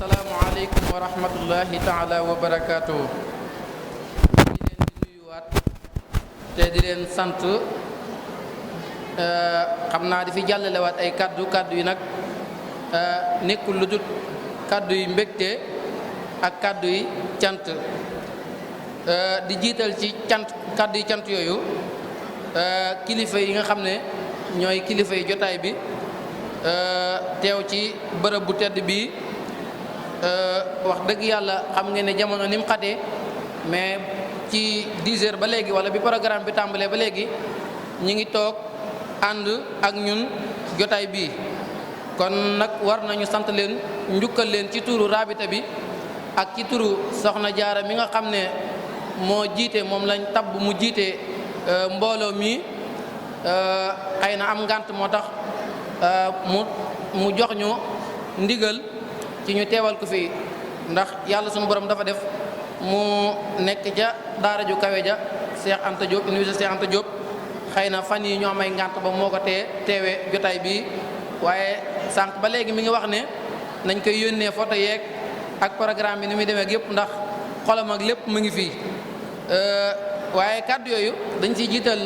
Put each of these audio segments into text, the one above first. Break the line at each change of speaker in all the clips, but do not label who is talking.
asalaamualeykum wa rahmatullahi taala wa barakaatu. di leen di nuyuwaat te di leen sant xam naa di fi jàllalewaat ay kaddu yi nag nekkul lu dul kaddu yi mbégte ak kaddu yi cant di jiital ci kaddu yi cant yooyu kilifa yi nga xam ne ñooy kilifa yi jotaay bi teew ci bërëb bu tedd bii wax dëgg yàlla xam ngeen ne jamono ni mu xatee mais ci 10 heures ba léegi wala bi programme bi tàmbalee ba léegi ñi ngi toog ànd ak ñun jotaay bii kon nag war nañu sant leen njukkal leen ci turu rabita bi ak ci turu soxna jaara mi nga xam ne moo jiite moom lañ tabb mu jiite mbooloo mi xëy na am ngànt moo tax mu jox ñu ndigal ci ñu teewal ko fii ndax yàlla sunu borom dafa def mu nekk ca daara ju kawe ja Cheikh Anta Diop université Cheikh Anta Diop xëy na fan yi ñoo may ngànt ba moo ko teewee jotaay bii waaye sànq ba léegi mi ngi wax ne nañ koy yónnee photo yeeg ak programme bi ni muy demee ak yëpp ndax xolam ak lépp mu ngi fii waaye kàddu yooyu dañ ciy jiital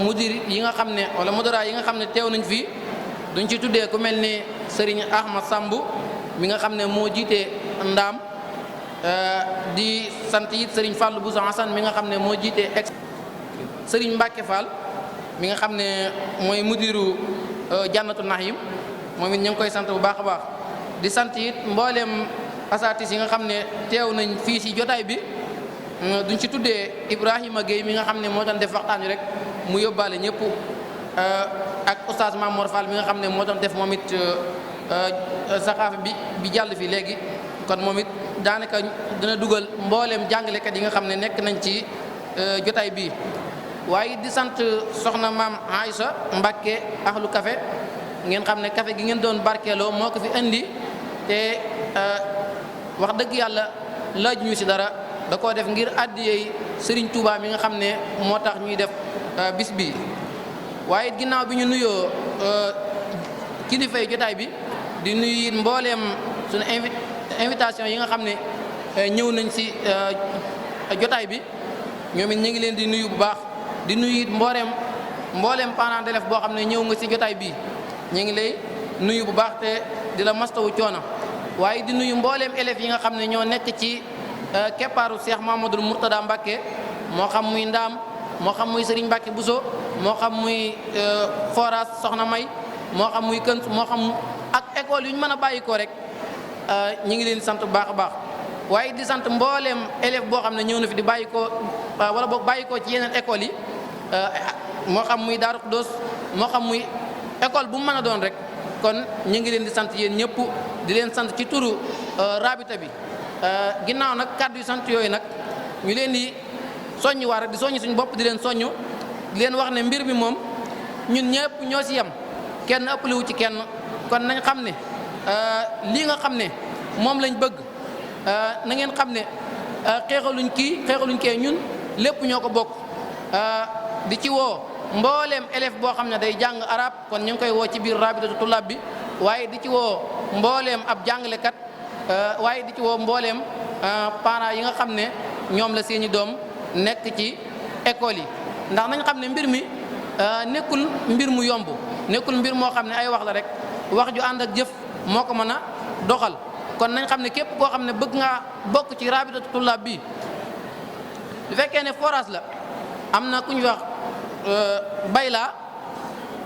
mudir yi nga xam ne wala modara yi nga xam ne teew nañ fii duñ ci tuddee ku mel ni Serigne Ahmad Samb mi nga xam ne moo jiite ndaam di sant it Serigne Fallou Bousso Hassan mi nga xam ne moo jiite Serigne Mbacke Fall mi nga xam ne mooy mudiru Jannatu Nahim moom it ñu ngi koy sant bu baax a baax di sant it mbooleem asatis yi nga xam ne teew nañ fii si jotaay bi duñ ci tuddee Ibrahima Gueye mi nga xam ne moo doon def waxtaan wi rek mu yóbbaale ñëpp ak oustaz Mamour Fall mi nga xam ne moo doon def moom it saxaafa bi jàll fi léegi kon moom it daanaka dina dugal mbooleem jàngalekat yi nga xam ne nekk nañ ci jotaay bii waaye di sant soxna maam Aïcha Mbacke ahlu café ngeen xam ne café gi ngeen doon barkeeloo moo ko fi indi te wax dëgg yàlla laaj ñu si dara da koo def ngir àddiyey Serigne Touba mi nga xam ne moo tax ñuy def bis bi waaye ginnaaw bi ñu nuyoo kilifa yi jotaay bi di nuyu it mbooleem suñu invitation yi nga xam ne ñëw nañ si jotaay bi ñoom it ñu ngi leen di nuyu bu baax di nuyu it mbooleem parent d'élève boo xam ne ñëw nga si jotaay bi ñu ngi lay nuyu bu baax te di la mastawu coono waaye di nuyu mbooleem élèves yi nga xam ne ñoo nekk ci keppaaru Cheikh Mamadou Mourtada Mbacke moo xam muy Ndaam moo xam muy Serigne Mbacke Bousso moo xam muy Foras Soxna May moo xam muy Këns moo xam ak école yu ñu mën a bàyyi ko rek ñu ngi leen sant bu baax a baax waaye di sant mbooleem élève boo xam ne ñëw na fi di bàyyi ko wala boog bàyyi ko ci yeneen écoles yi moo xam muy Daaru Xudoos moo xam muy école bu mu mën a doon rek kon ñu ngi leen di sant yéen ñëpp di leen sant ci turu rabita bi ginnaaw nag kàddu yu sant yooyu nag ñu leen di soññ waar di soññ suñu bopp di leen soññ di leen wax ne mbir mi moom ñun ñëpp ñoo ci yem kenn ëppale wu ci kenn kon nañ xam ne lii nga xam ne moom lañ bëgg na ngeen xam ne xeexaluñ kee ñun lépp ñoo ko bokk di ci woo mbooleem élève boo xam ne day jàng arab kon ñu ngi koy woo ci biir rabitatu tullaab bi waaye di ci woo mbooleem ab jàngalekat waaye di ci woo mbooleem parents yi nga xam ne ñoom la seeni doom nekk ci école yi ndax nañ xam ne mbir mi nekkul mbir mu yomb nekkul mbir moo xam ne ay wax la rek wax ju ànd ak jëf moo ko mën a doxal kon nañ xam ne képp koo xam ne bëgg ngaa bokk ci rabitatu tullaab bi bu fekkee ne forage la am na ku ñu wax Bayla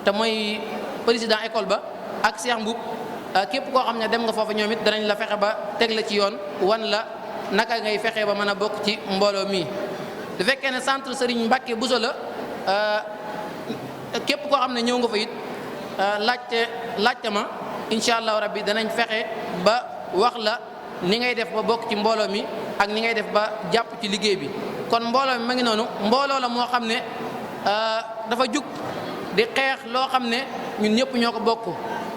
te mooy président école ba ak Cheikh Mboub képp koo xam ne dem nga foofu ñoom it danañ la fexe ba teg la ci yoon wan la naka ngay fexe ba mën a bokk ci mbooloo mi. bu fekkee ne centre Serigne Mbacke Bousso la képp koo xam ne ñëw nga fa it laajte ma incha allahu rabbi danañ fexe ba wax la ni ngay def ba bokk ci mbooloo mi ak ni ngay def ba jàpp ci liggéey bi kon mbooloo mi ma ngi noonu mbooloo la moo xam ne dafa jug di xeex loo xam ne ñun ñëpp ñoo ko bokk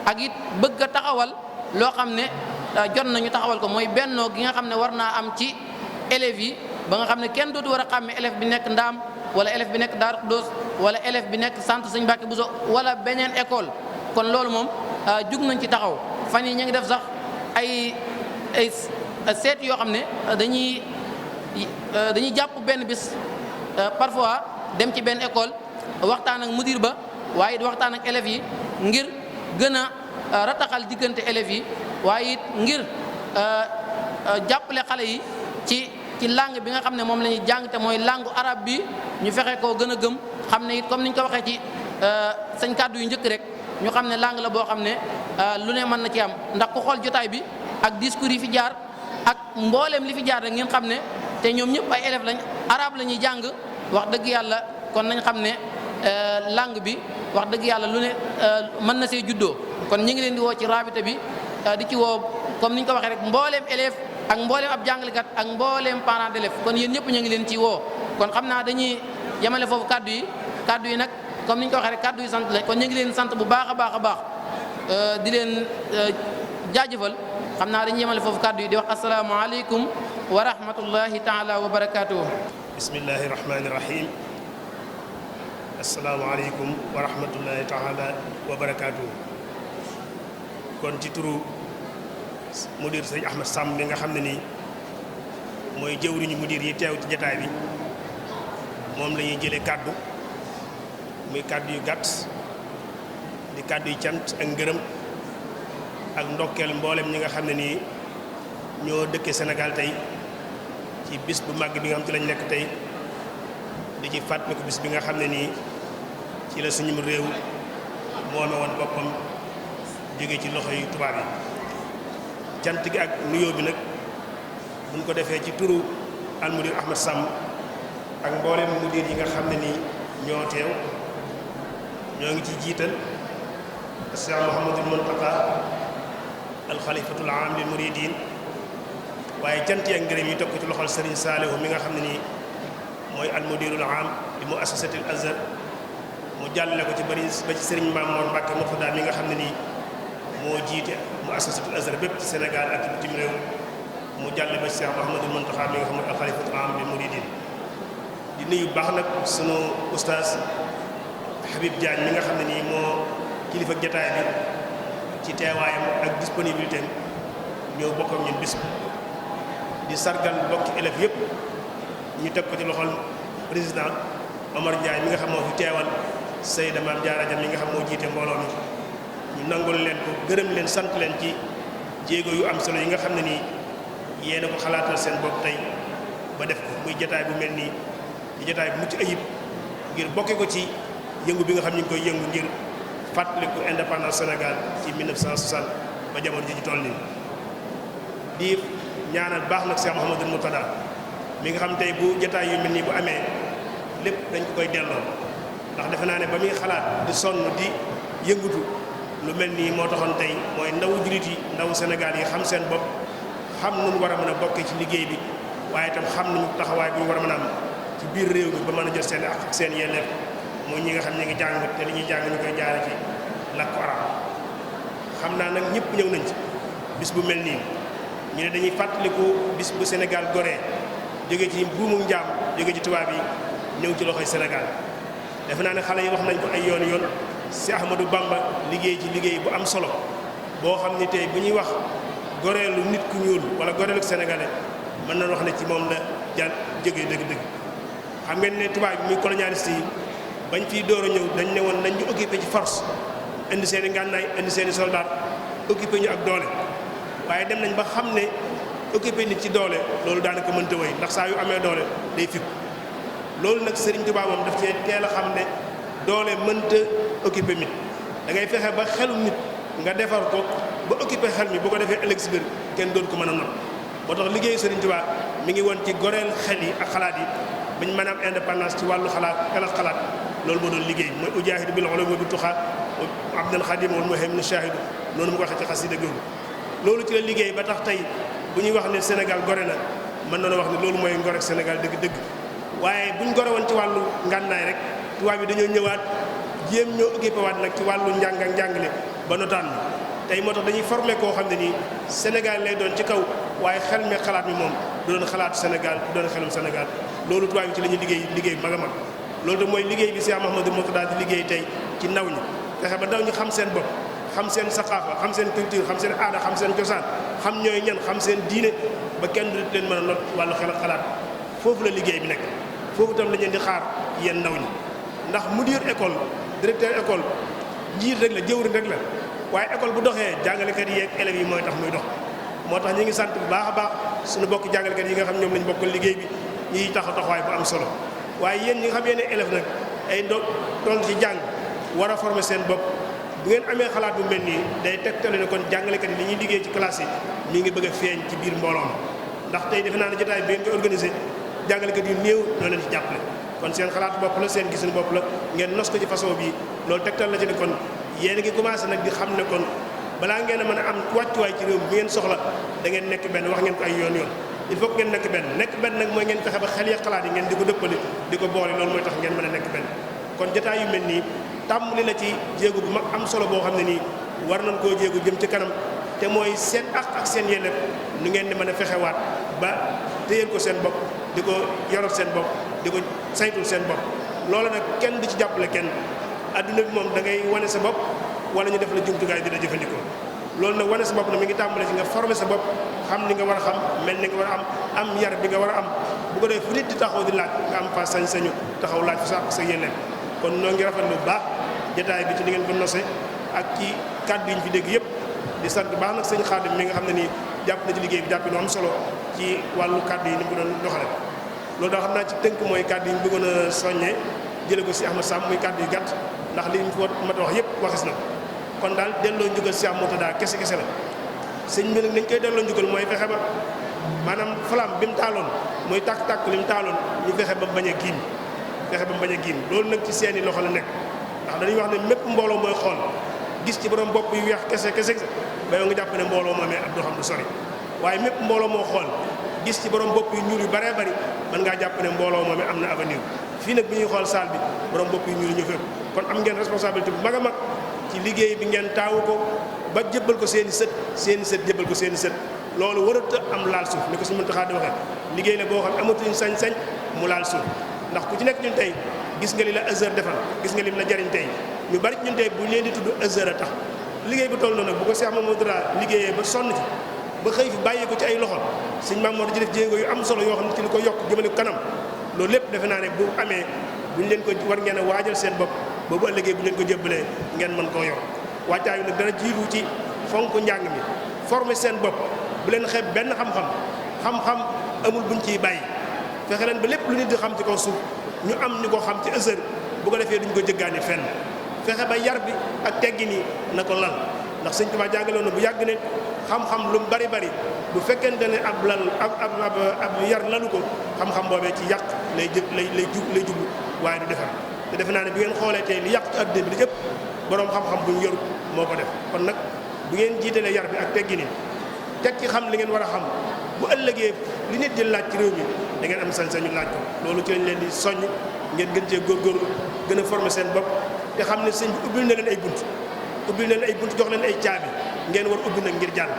ak it bëgg a taxawal loo xam ne jot nañu taxawal ko mooy bennoo gi nga xam ne war naa am ci élèves yi ba nga xam ne kenn dootu war a xàmme élève bi nekk Ndaam wala élève bi nekk Daaru Xudoos wala élève bi nekk centre Sëñ Mbàkke Bousso wala beneen école kon loolu moom jug nañ ci taxaw fan yi ñu ngi def sax ay seet yoo xam ne dañuy jàpp benn bis parfois dem ci benn école waxtaan ak mudir ba waaye it waxtaan ak élèves yi ngir gën a rataxal diggante élèves yi waaye it ngir jàppale xale yi ci langue bi nga xam ne moom la ñuy jàng te mooy langue arabe bi ñu fexe koo gën a gëm xam ne it comme ni ñu ko waxee ci sañ kàddu yu njëkk rek ñu xam ne langue la boo xam ne lu ne mën na ci am ndax ku xool jotaay bi ak discours yi fi jaar ak mbooleem li fi jaar rek ngeen xam ne te ñoom ñëpp ay élèves lañ arabe la ñuy jàng wax dëgg yàlla kon nañ xam ne langue bi wax dëgg yàlla lu ne mën na see juddoo kon ñu ngi leen di woo ci rabita bi di ci woo comme ni ñu ko waxee rek mbooleem élève ak mbooleem ab jàngalekat ak mbooleem parent d'élève kon yéen ñëpp ñu ngi leen ci woo kon xam naa dañuy yemale foofu kaddu yi nag comme ni ñu ko waxee rek kaddu yi sant la kon ñu ngi leen sant bu baax a baax di leen jaajëfal xam naa dañuy yemale foofu kaddu yi di wax asalaamaaleykum wa rahmatullahi taala wa barakaatuhu.
bismillahi rahmaani rahim. asalaamaaleykum wa rahmatullahi taala wa barakaatuhu. kon ci turu mudir sëñ Ahmad Samb bi nga xam ne nii mooy jëwriñu mudir yi teew ci jataay bi moom la ñuy jëlee kàddu muy kàddu yu gàtt di kàddu yu cant ak ngërëm ak ndokkeel mboolem ñi nga xam ne nii ñoo dëkkee Sénégal tey ci bis bu màgg bi nga xam ci lañ nekk tey di ci fàttaliku bis bi nga xam ne nii ci la suñu réew moome woon boppam jóge ci loxo yu tubaab yi cant gi ak nuyoo bi nag buñ ko defee ci turu almudir Ahmad Samb ak mboolem mudir yi nga xam ne nii ñoo teew ñoo ngi ci jiital Cheikh Mouhamadul Mountakha alxalifatul aam lil muridin waaye cant yi ak ngërëm yi teg ko ci loxol Serigne Saliou mi nga xam ne nii mooy almudirul aam li mu assasatil Azhar mu jàllale ko ci ba ci Serigne Mamour Mbacke Murtada mi nga xam ne nii moo jiite mu assasatul Azhar bépp ci Sénégal ak bitim réew mu jàll ba Cheikh Mouhamadul Mountakha mi nga xam ne alxalifatul aam lil muridin di nuyu baax nag sunu oustaz Habib Diagne mi nga xam ne nii moo kilifa jataay bi ci teewaayam ak disponibilité am ñëw bokk ak ñun bis bi di sargal bokki élèves yëpp ñu teg ko ci loxol président Omar Ndiaye mi nga xam moo fi teewal Seyda Mame Diarra Dia mi nga xam moo jiite mbooloo mi ñu nangul leen ko gërëm leen sant leen ci jéego yu am solo yi nga xam ne nii yéena ko xalaatal seen bopp tey ba def ko muy jataay bu mel nii di jataay bu mucc ayib ngir bokke ko ci yëngu bi nga xam ñu ngi koy yëngu ngir fàttaliku indépendance Sénégal ci 1960 ba jamono ji ci toll nii di ñaanal baax nag Cheikh Mouhamadul Mourtada mi nga xam tey bu jataay yu mel nii bu amee lépp dañ ko koy delloo ndax defe naa ne ba muy xalaat di sonn di yëngutu lu mel nii moo taxoon tey mooy ndawu jullit yi ndawu Sénégal yi xam seen bopp xam nu mu war a mën a bokkee ci liggéey bi waaye itam xam nañu taxawaay bi ñu war a mën a am ci biir réew mi ba mën a jël seen ak seen yelleef mooy ñi nga xam ne ngi jàng te li ñuy jàng ñu koy jaare ci làkku arab xam naa nag ñëpp ñëw nañ ci bis bu mel nii ñu ne dañuy fàttaliku bis bu Sénégal goree jóge ci buumu njaam jóge ci tubaab yi ñëw ci loxoy Sénégal defe naa ne xale yi wax nañ ko ay yoon yoon si Ahmadou Bamba liggéey ci liggéey bu am solo boo xam ni tey bu ñuy wax goreelu nit ku ñuul wala goreelu sénégalais mën nañu wax ne ci moom la jàll jógee dëgg-dëgg xam ngeen ne tubaab bi muy colonialiste yi bañ fiy door a ñëw dañ ne woon nañ ñu occupé ci force indi seen i ngànnaay indi seen i soldat occupé ñu ak doole waaye dem nañ ba xam ne occupé nit ci doole loolu daanaka mënta wéy ndax saa yu amee doole day fipp loolu nag Serigne Touba moom daf cee teel a xam ne doole mënta occupé nit da ngay fexe ba xelu nit nga defar ko ba occupé xel mi bu ko defee ëllëg si biir kenn doon ko mën a not moo tax liggéeyu Serigne Touba mi ngi woon ci goreel xel yi ak xalaat yi bañ mën a am indépendance ci wàllu xalaat loolu moo doon liggéey mooy ujaahidu bil ulumi wa bit tuqaa abdul xadim wal muhaymin shahidu noonu mu ko waxee ci xasida googu loolu ci la liggéey ba tax tey bu ñuy wax ne Sénégal gore na mën na wax ne loolu mooy ngor ak Sénégal dëgg-dëgg waaye buñ gore woon ci wàllu ngànnaay rek tubaab yi dañoo ñëwaat jéem ñoo occupé waat nag ci wàllu njàng ak njàngale ba notaan mi tey moo tax dañuy formé koo xam ne nii Sénégal lay doon ci kaw waaye xel mi xalaat mi moom du doon xalaatu Sénégal du doon xelum Sénégal loolu tubaab yi ci la ñuy liggéey mag a mag loolu te mooy liggéey bi Cheikh Mouhamadou Mourtada di liggéey tey ci ndaw ñi fexe ba ndaw ñi xam seen bopp xam seen saqaafa xam seen culture xam seen aada xam seen cosaan xam ñooy ñan xam seen diine ba kenn du leen mën a not wàllu xel ak xalaat foofu la liggéey bi nekk foofu itam la ñu di xaar yéen ndaw ñi ndax mudir école directeur école njiit rek la jëwriñ rek la waaye école bu doxee jàngalekat yi ak élèves yi mooy tax muy dox moo tax ñu ngi sant bu baax a baax suñu bokk jàngalekat yi nga xam ñoom lañ bokkal liggéey bi ñuy tax a taxawaay bu am solo waaye yéen ñi nga xam yéen élève nag ay toll ci jàng war a former seen bopp bu ngeen amee xalaat bu mel nii day tegtale ne kon jàngalekat yi li ñuy liggéey ci classe yi mi ngi bëgg a feeñ ci biir mbooloo ndax tey defe naa ne jotaay bi ngeen ko organisé jàngalekat yu néew ñoo leen ci jàppale kon seen xalaat bopp la seen gisin bopp la ngeen nos ko ci façon bii loolu tegtal la ci ne kon yéen a ngi commencé nag di xam ne kon balaa ngeen a mën a am wàccuwaay ci réew bi ngeen soxla da ngeen nekk benn wax ngeen ko ay yoon il faut que ngeen nekk benn nag mooy ngeen fexe ba xel ya xalaat yi ngeen di ko dëppale di ko boole loolu mooy tax ngeen mën a nekk benn kon jotaay yu mel nii tàmbali na ci jéego bu mag am solo boo xam ne nii war nañ koo jéego jëm ci kanam te mooy seen ak seen yelleef nu ngeen di mën a fexewaat ba téyeel ko seen bopp di ko yoral seen bopp di ko saytul seen bopp loola nag kenn du ci jàppale kenn adduna bi moom da ngay wane sa bopp wala ñu def la jumtukaay di la jëfandikoo loolu nag wane sa bopp na mi ngi tàmbale ci nga former sa bopp xam ni nga war a xam mel ni nga war a am yar bi nga war a am bu ko dee fu nit di taxaw di laaj nga am fa sañ-sañu taxaw laaj fa sa yelleef kon noo ngi rafetlu bu baax jotaay bi ci ni ngeen ko nose ak ci kàddu yi ñu fi dégg yëpp di sant baax nag sëñ Xaadim mi nga xam ne nii jàpp na ci liggéey bi jàpp nu am solo ci wàllu kàddu yi ni mu doon doxale loolu daal xam naa ci tënk mooy kàddu yi ñu bëggoon a soññee jële ko si Ahmad Samb muy kàddu yu gàtt ndax li ñu ko mat a wax yëpp waxis na kon daal delloo njugal si am Murtada kese la sëñ bi nag nañ koy delloo njugal mooy fexe ba maanaam flamme bi mu taaloon mooy tàkk-tàkk li mu taaloon ñu fexe ba bañ a giim loolu nag ci seeni loxo la nekk ndax dañuy wax ne mépp mbooloo mooy xool gis ci borom bopp yu weex kese ba yow nga jàpp ne mbooloo moomee ab doxam du sori waaye mépp mbooloo moo xool gis ci borom bopp yu ñuul yu baree bari mën ngaa jàpp ne mbooloo moomee am na avenir fii nag bi ñuy xool salle bi borom bopp yu ñuul ñu fépp kon am ngeen responsabilité bu mag a mag ci liggéey bi ngeen taawu ko ba jébbal ko seeni sët jébbal ko seeni sët loolu warut a am laal suuf ni ko suñu Muntaxa di waxee liggéey la boo xam amatuñ sañ-sañ mu laal suuf ndax ku ci nekk ñun tey gis nga li la Azhar defal gis nga lim la jariñ tey ñu bari ñun tey bu ñu leen di tudd Azhar a tax liggéey bu toll noonu nag bu ko Cheikh Mamadou Dra liggéeyee ba sonn ci ba xëy fi bàyyi ko ci ay loxo sëñ Mamadou di def jéego yu am solo yoo xam ne ci li ko yokk jëmale ko kanam loolu lépp defe naa ne bu amee buñ leen ko war ngeen a waajal seen bopp ba bu ëllëgee bu leen ko jébbalee ngeen mën koo yor wàccaay nag dana jiitu ci fonk njàng mi former seen bopp bu leen xeeb benn xam-xam amul buñ ciy bàyyi fexe leen ba lépp lu nit di xam ci kaw suuf ñu am ñu ko xam ci Azhar bu ko defee duñ ko jëggaani fenn fexe ba yar bi ak teggin yi na ko lal ndax sëñ Tuubaa jàngaloon na bu yàgg ne xam-xam lu mu bari bu fekkente ne ab yar lalu ko xam-xam boobee ci yàq lay jublu waaye du defar te defe naa ne bi ngeen xoolee tey li yàq ci àdduna bi li jëpp boroom xam-xam bu ñu yorut moo ko def kon nag bu ngeen jiitalee yar bi ak teggin yi teg ci xam li ngeen war a xam bu ëllëgee li nit di laaj ci réew mi da ngeen am sañ-sañu laaj ko loolu ci lañ leen di soññ ngeen gën cee góorgóorlu gën a former seen bopp te xam ne sëñ bi ubbil na leen ay bunt jox leen ay caabi ngeen war ubbi nag ngir jàll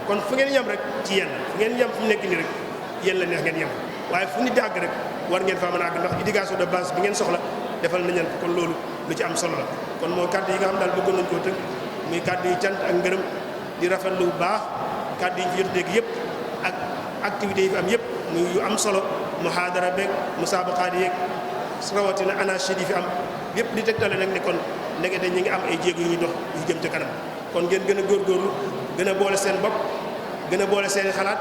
kon fu ngeen yem rek ci yéen fu ngeen yem fu mu nekk nii rek yéen la neex ngeen yem waaye fu nit di àgg rek war ngeen faa mën a àgg ndax éducation de base bi ngeen soxla defal nañ leen ko kon loolu lu ci am solo la kon mooy kàddu yi nga xam daal bëggoon nañ koo tënk muy kàddu yi cant ak ngërëm di rafetlu bu baax kàddu yi ñu fi jot dégg yëpp ak activités yi fi am yëpp muy yu am solo muhaadara beeg musaabaqaat yeeg rawatina anachid yi fi am yëpp di tegtale nag ne kon ndekete ñi ngi am ay jéego yu ñuy dox yu jëm ca kanam kon ngeen gën a góorgóorlu gën a boole seen bopp gën a boole seen xalaat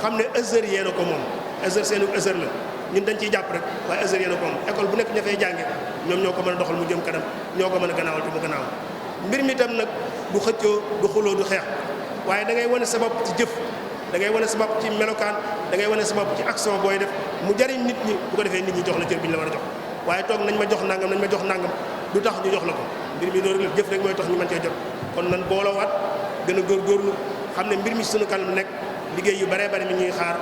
xam ne Azhar yéen a ko moom Azhar seenu Azhar la ñun dañ ciy jàpp rek waaye Azhar yéen a ko moom école bu nekk ña fay jànge ñoom ñoo ko mën a doxal mu jëm kanam ñoo ko mën a gannaawal te mu gannaaw mbir mi tam nag du xëccoo du xuloo du xeex waaye da ngay wane sa bopp ci jëf da ngay wane sa bopp ci melokaan da ngay wane sa bopp ci action booy def mu jariñ nit ñi bu ko defee nit ñi jox la cër bi ñu la war a jox waaye toog nañ ma jox nangam du tax ñu jox la ko mbir mi loolu jëf rek mooy tax ñu mën cee jot kon nan booloowaat gën a góorgóorlu xam ne mbir mi sunu kanam nekk liggéey yu baree bari mi ñuy xaar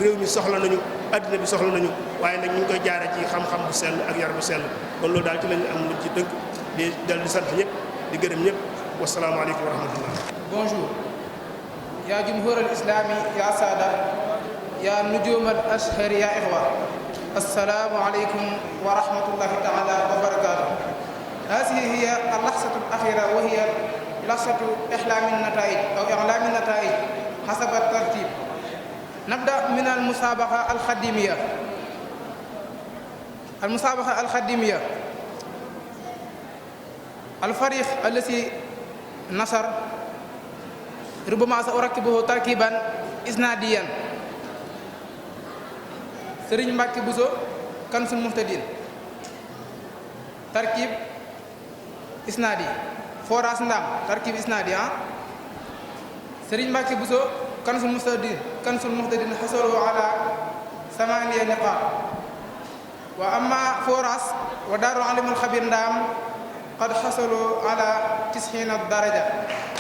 réew mi soxla nañu adduna bi soxla nañu waaye nag ñu ngi koy jaare ci xam-xam bu sell ak yar bu sell kon loolu daal ci lañu am luñ ci tënk di dal di sant ñëpp di gërëm ñëpp wasalaamaaleykum wa rahmatullah.
Bonjour. Ya jumhur al-islami ya sada ya nujum al-ashhar ya ikhwa. Assalamu alaykum wa rahmatullahi ta'ala wa barakatuh. هذه هي اللحظة الأخيرة وهي
خلاصة إحلام النتائج أو إعلام النتائج حسب الترتيب. نبدأ من المسابقة الخديمية. المسابقة الخديمية الفريق الذي نصر ربما سأركبه تركيبا إسناديا. سرين مباكي بوزو كنز المهتدين تركيب إسنادي. فوراس ندام تركيب إسنادي. سرين مباكي بوزو كنز المهتدين حصلوا على 8 نقاط. وأما فوراس ودار العلم الخبير ندام قد حصلوا على 90 درجة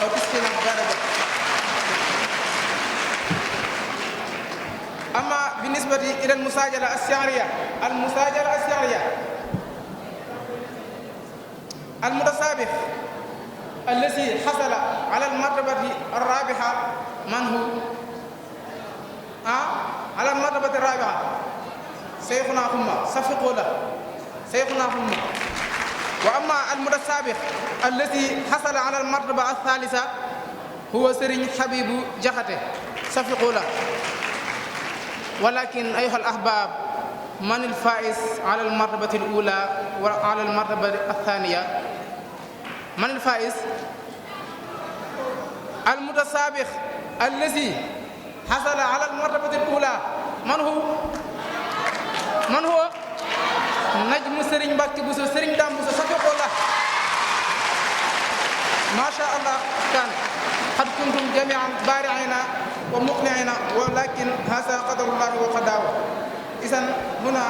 أو 90 درجة. أما بالنسبة إلى المساجلة الشعرية المتسابق الذي حصل على المرتبة الرابعة من هو؟ على المرتبة الرابعة شيخنا حمّة صفقوا له شيخنا حمّة. وأما المتسابق الذي حصل على المرتبة الثالثة هو سرين حبيب جحته صفقوا له. ولكن أيها الأحباب من الفائز على المرتبة الأولى وعلى المرتبة الثانية؟ من الفائز؟ المتسابق الذي حصل على المرتبة الأولى من هو؟ نجم سرين باكي بوسو سرين دام بوسو صفقوا له. ما شاء الله كان قد كنتم جميعا بارعين ومقنعين ولكن هذا قدر الله وقدره. إذن هنا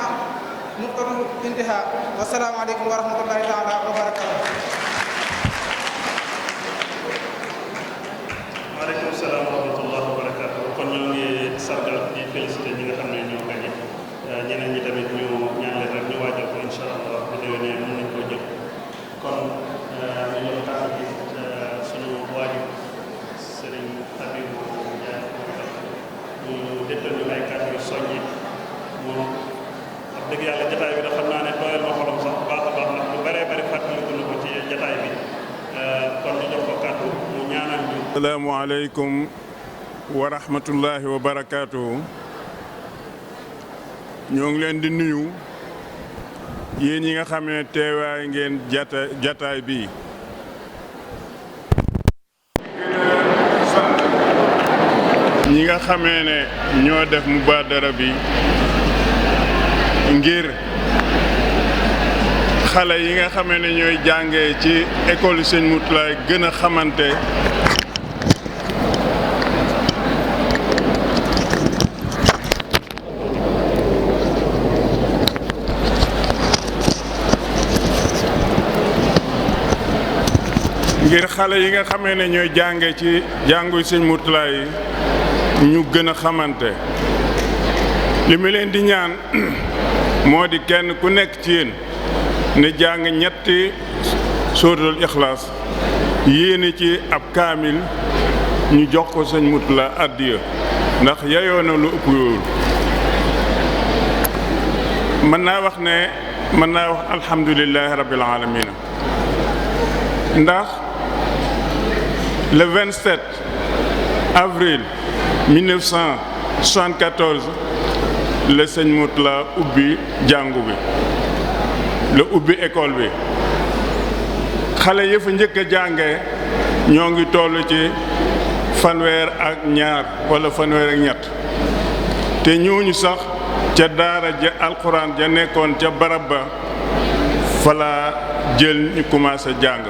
نقطة انتهاء والسلام عليكم ورحمة الله تعالى وبركاته.
waaleykum salaam wa rahmatullahi wa barakaatu. kon ñoo ngi sargal di félicité ñi nga xam ne ñoo gañe ñeneen ñi tamit ñu ñaan leen rek ñu waajal ko incha allah bu déwénee mën nañ koo jël. kon ñu ñëw kàddu gi sunu waajur sëriñ Habibou Ndiaye ñu dettal ñu ay kàddu yu soññi moom wax dëgg yàlla jataay bi da xam naa ne doyal ma xolam sax bu baax a baax ndax lu bëree bëri fàttaliku na ko ci jataay bi kon ñu jox ko kàddu mu ñaanal ñu.
Assalaamu aleykum wa rahmatullahi wa barakaatuhu. ñoo ngi leen di nuyu yéen ñi nga xam ne teewaay ngeen jataay bi. ñi nga xamee ne ñoo def mubaadara bi ngir xale yi nga xamee ne ñooy jàngee ci école Sëñ Moutalaay gën a xamante ngir xale yi nga xamee ne ñooy jàngee ci jàngu Sëñ Moutalaay ñu gën a xamante li mu leen di ñaan moo di kenn ku nekk ci yéen ne jàng ñetti sóoratul Ixlaas yéene ci ab kaamil ñu jox ko Sëñ Moutala addiya ndax yayoo na lu ëpp yooyu. mën naa wax alhamdulillahi rabbil alamin ndax le 27 avril 1974 le Sëñ Moutala ubbi jàngu bi la ubbi école bi xale yi fa njëkk a jàngee ñoo ngi toll ci fanweer ak ñaar wala fanweer ak ñett te ñooñu sax ca daara ja alxuraan ja nekkoon ca barab ba fa la jël ñu commencé jàng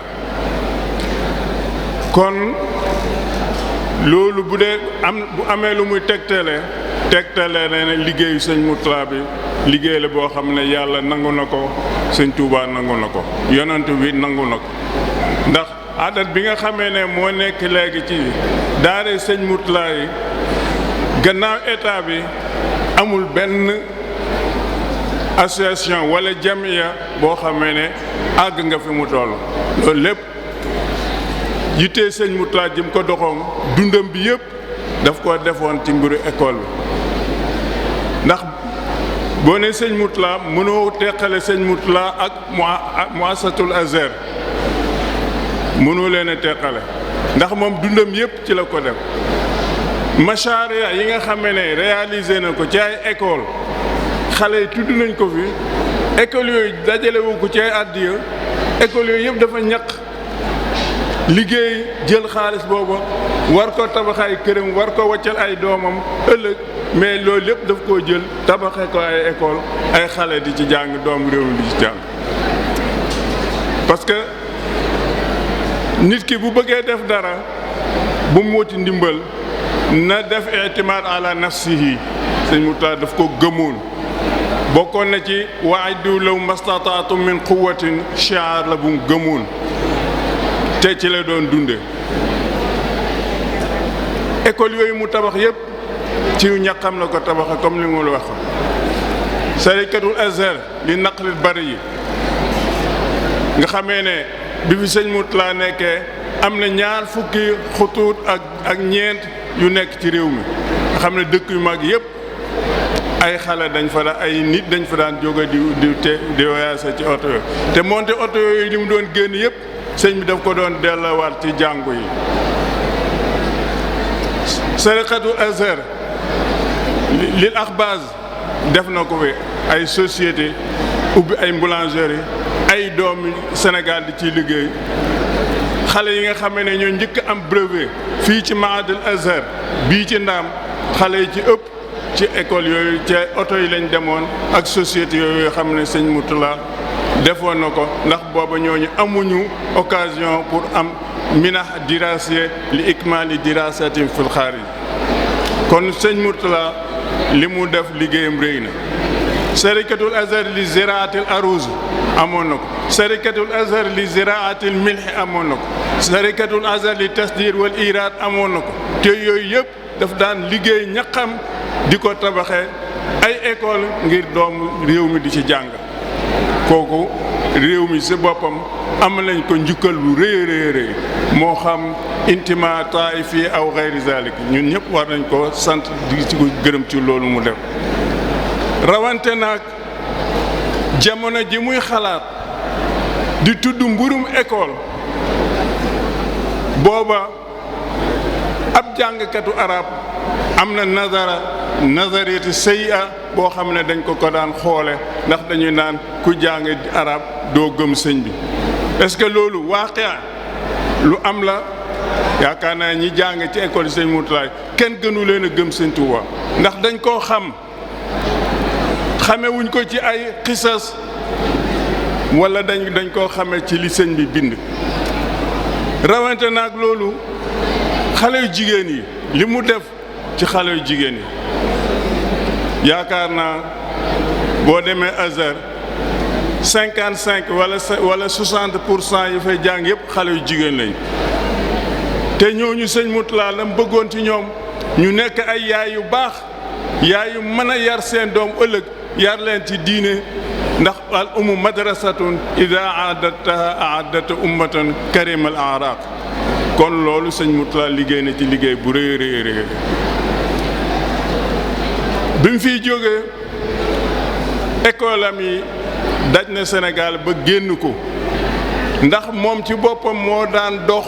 kon loolu bu amee lu muy tegtale ne liggéeyu Sëñ Moutala bi liggéey la boo xam ne yàlla nangu na ko Sëñ Tuubaa nangu na ko yonent bi nangu na ko ndax adat bi nga xamee ne moo nekk léegi ci daara Sëñ Moutala yi gannaaw état bi amul benn association wala jamiya boo xamee ne àgg nga fi mu toll loolu lépp yittee Sëñ Moutala jëm ko doxoon dundam bi yëpp daf ko defoon ci mbiru école bi ndax boo ne Sëñ Moutala mënoo teqale Sëñ Moutala ak muassasatul Azhar mënoo leen a teqale ndax moom dundam yépp ci la ko def macharia yi nga xam ne réalisé na ko ci ay école xale yi tudd nañ ko fi école yooyu dajalewu ko ci ay àddiya école yooyu yëpp dafa ñaq liggéey jël xaalis booba war ko tabax ay këram war ko waccal ay doomam ëllëg mais loolu lépp daf koo jël tabaxe ko ay école ay xale di ci jàng doomu réew mi di ci jàng parce que nit ki bu bëggee def dara bu mu wuti ndimbal na def itimaad ala nafsihi sëñ Murtada daf ko gëmoon bokkoon na ci waiddu law mastataatum min quwwatin shi'ar la bu mu gëmoon te ci la doon dunde école yooyu mu tabax yépp ci ñaqam la ko tabaxa comme li mu la wax sarikatul azhar li naqlil bari yi nga xamee ne bi fi sëñ Murtada nekkee am na ñaar fukki xutuut ak ñeent yu nekk ci réew mi nga xam ne dëkk yu mag yépp ay xale dañ fa daan ay nit dañ fa daan jóge di voyage ci oto yooyu te moonte oto yooyu li mu doon génn yépp sëñ bi daf ko doon delluwaat ci jàngu yi sarikatu azhar lil axbaaz def na ko fi ay société ubbi ay boulangerie ay doomi Sénégal di ciy liggéey xale yi nga xam ne ñoo njëkk am brevet fii ci Mahadul Azhar bii ci Ndaam xale yi ci ëpp ci école yooyu ci oto yi lañ demoon ak société yooyu xam ne sëñ Murtada defoon na ko ndax booba ñooñu amuñu occasion pour am minah dirasiya li ikmali dirasatim fil xaarij kon sëñ Murtada li mu def liggéeyam rëy na sarikatul azhar li ziraatil aruz amoon na ko sarikatul azhar li ziraatil milhi amoon na ko sarikatul azhar li tasdir wal iraad amoon na ko te yooyu yëpp daf daan liggéey ñaqam di ko tabaxee ay école ngir doomu réew mi di ci jàng kooku réew mi si boppam am nañ ko njukkal lu rëy rëy moo xam intima taifi aw xayri zalik ñun ñëpp war nañ ko sant di ci ko gërëm ci loolu mu def rawante nag jamono ji muy xalaat di tudd mburum école booba ab jàngkatu arab am na nazariyati sayyi'a boo xam ne dañ ko daan xoole ndax dañuy naan ku jàng arab doo gëm sëñ bi est-ce que loolu waaqia lu am la yaakaar naa ñi jàng ci école sëñ Murtada kenn gënu leen a gëm sëñ Tuubaa ndax dañ koo xamewuñ ko ci ay xisas wala dañ koo xame ci li sëñ bi bind rawante nag loolu xale yu jigéen yi li mu def ci xale yu jigéen yi yaakaar naa boo demee Azhar 55 wala 60% yi fay jàng yëpp xale yu jigéen lañ te ñooñu sëñ Murtada la mu bëggoon ci ñoom ñu nekk ay yaay yu baax yaay yu mën a yar seen doom ëllëg yar leen ci diine ndax al umu madrasatun ida aadattaha aadata ummatan karimal araq kon loolu sëñ Murtada liggéey na ci liggéey bu rëy rëy bi mu fiy jógee école am yi daj na Sénégal ba génn ko ndax moom ci boppam moo daan dox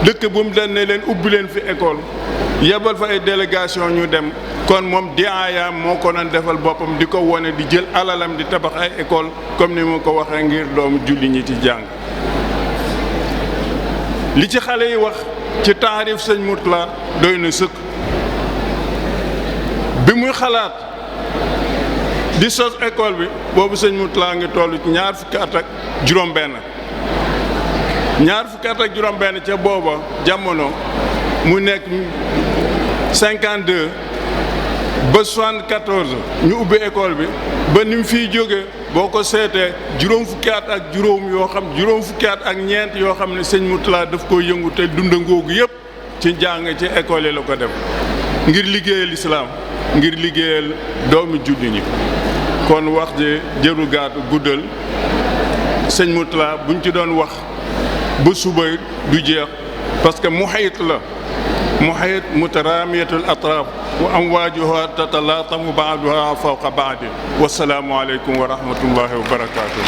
dëkk bu mu den ne leen ubbi leen fi école yebal fa ay délégation ñu dem kon moom diaayaam moo ko doon defal boppam di ko wone di jël alalam di tabax ay école comme ni ma ko waxee ngir doomu julli ñi ci jàng li ci xale yi wax ci taarif sëñ Murtada doy na sëkk bi muy xalaat di sos école bi boobu sëñ Murtada ngi toll ci ñaar fukki at ak juróom-benn ca booba jamono mu nekk 52 ba 74 ñu ubbi école bi ba ni mu fiy jógee boo ko seetee juróom fukki at ak ñeent yoo xam ne sëñ Murtada daf ko yëngu te dunda ngoogu yëpp ci jàng ci école yi la ko def ngir liggéeyal islaam ngir liggéeyal doomi julli ñi kon wax ji jëru gaatu guddal sëñ Murtada buñ ci doon wax ba suba du jeex parce que muhayit la muhayit mutaramiyatul atraf wa amwaajuha tatalaatamu baaduha fawqa baadin wasalaamu aleykum wa rahmatullahi wa barakatuh